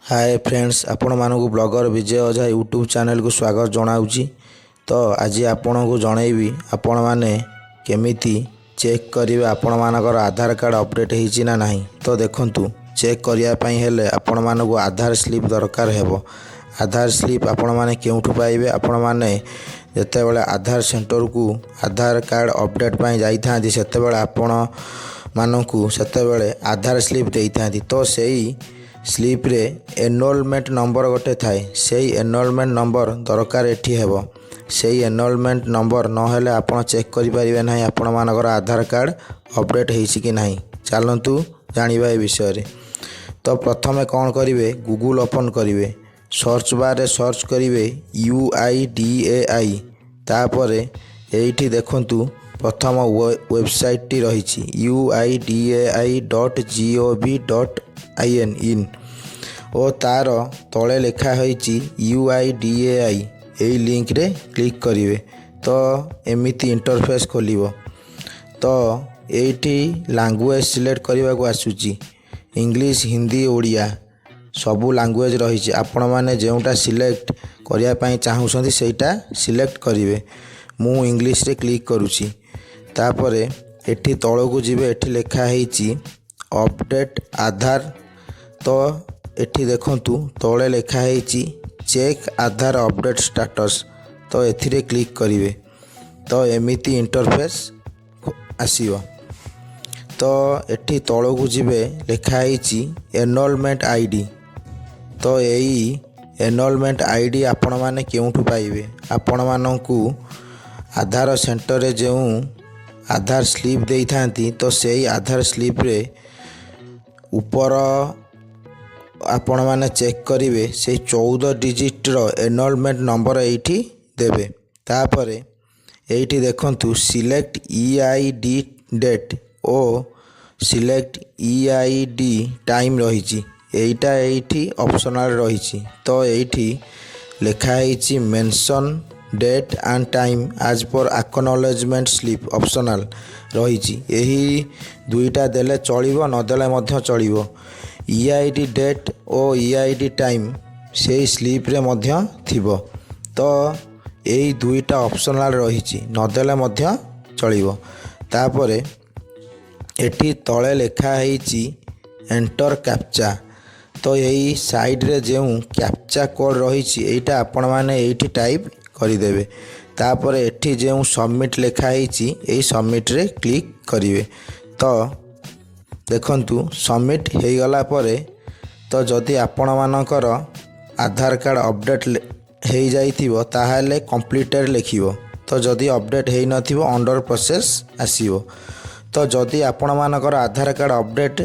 Hi friends, आपण मानक blogger विजय ओझा YouTube channel को स्वागत जनाऊँगी। तो आज आपण को जनइबी आपण मैंने केमिति चेक करेंगे आपण मानकर आधार कार्ड अपडेट होइछि ना नहीं। तो देखंतु चेक करने हेले आपण मानक आधार स्लिप दरकार हेबो। आधार स्लिप आपण माने केउठु पाइबे? आपण माने जेतेबेले आधार सेंटर को आधार कार्ड अपडेट पाई जाई थांती सेतेबेले आपण मानकु सेतेबेले आधार स्लिप देई थांती। तो सेही स्लिप रे एनरोलमेंट नंबर गोटे थाए, सेही एनरोलमेंट नंबर दरकार एठी हेबो। सेही एनरोलमेंट नंबर न हेले आपण चेक करि परिबे नाही आपण मानकर आधार कार्ड अपडेट हेइछि कि नाही। चलंतु जानिबा ए विषय रे। तो प्रथमे कोन करिवे, गूगल ओपन करिवे, सर्च बार रे सर्च करिवे UIDAI। तापरे एठी देखंतु प्रथम वेबसाइट टी रहिछि uidai.gov.in ओ तार तले लिखा होइछि UIDAI। एई लिंक रे क्लिक करिवे तो एमिति इंटरफेस खोलिबो। तो एठी लैंग्वेज सिलेक्ट करबा को आसुछि, इंग्लिश, हिंदी, ओडिया सबु लैंग्वेज रहिछि। आपण माने जेउटा सिलेक्ट करिया पई चाहुछंती सेटा सिलेक्ट करिवे। मु इंग्लिश रे क्लिक करूछि। तापरे एठी तळको जिवे, एठी लिखा होइछि अपडेट आधार। तो एठी देखंतु तळे लिखा होइछि चेक आधार अपडेट स्टेटस। तो एथिरे क्लिक करिवे तो एमिति इंटरफेस आसीबो। तो एठी तळको जिवे, लिखा होइछि एनरोलमेंट आईडी। तो एई एनरोलमेंट आईडी आपण माने केउठु पाइबे? आपण मानकु आधार सेंटर रे जेउ आधार स्लिप देई थांती तो सेही आधार स्लिप रे ऊपर आपण माने चेक करिवे से 14 डिजिट रो एनरोलमेंट नंबर एठी देबे। तापरे एठी देखंतु सिलेक्ट EID डेट ओ सिलेक्ट EID टाइम रहिछि। एइटा एठी ऑप्शनल रहिछि। तो एठी लिखा होइछि mention date and time as per acknowledgement slip optional रहिछि। एही दुईटा देले चलिबो, न देले मध्य चलिबो। EID डेट ओ EID टाइम से स्लिप रे मध्य थिबो। तो एही दुईटा ऑप्शनल रहिछि, न देले मध्य चलिबो। तापरे एठी तळे लिखा होइछि एंटर कैप्चा। तो यही साइड रे जेउ कैप्चा कोड रहिछि एटा आपण माने एठी टाइप करिदेबे। तापरे एठी जेउ सबमिट लिखा होइछि एई सबमिट रे क्लिक करिवे। तो देखंतु सबमिट हे गला परे तो जदि आपण मानकर आधार कार्ड अपडेट हे जाइथिबो ताहाले कंप्लीटेड लिखिबो। तो जदि अपडेट हे नथिबो अंडर प्रोसेस आसीबो। तो जदि आपण मानकर आधार कार्ड अपडेट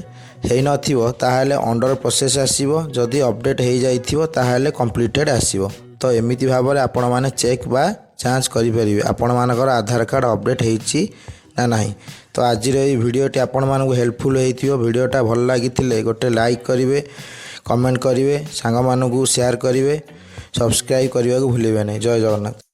हे नथिबो ताहाले अंडर प्रोसेस आसीबो, जदि अपडेट हे जाइथिबो ताहाले कंप्लीटेड आसीबो। तो एमिति भाबरे आपण माने चेक बा जांच करि परिबे आपण मानकर आधार कार्ड अपडेट हेछि ना नाही। तो आज रे वीडियोटी आपण मानकु हेल्पफुल हेतिबो। वीडियोटा भल लागिथिले गोटे लाइक करिवे, कमेंट करिवे, सांग मानकु शेयर करिवे, सब्सक्राइब करिवा को भूलिबे नै। जय जगन्नाथ।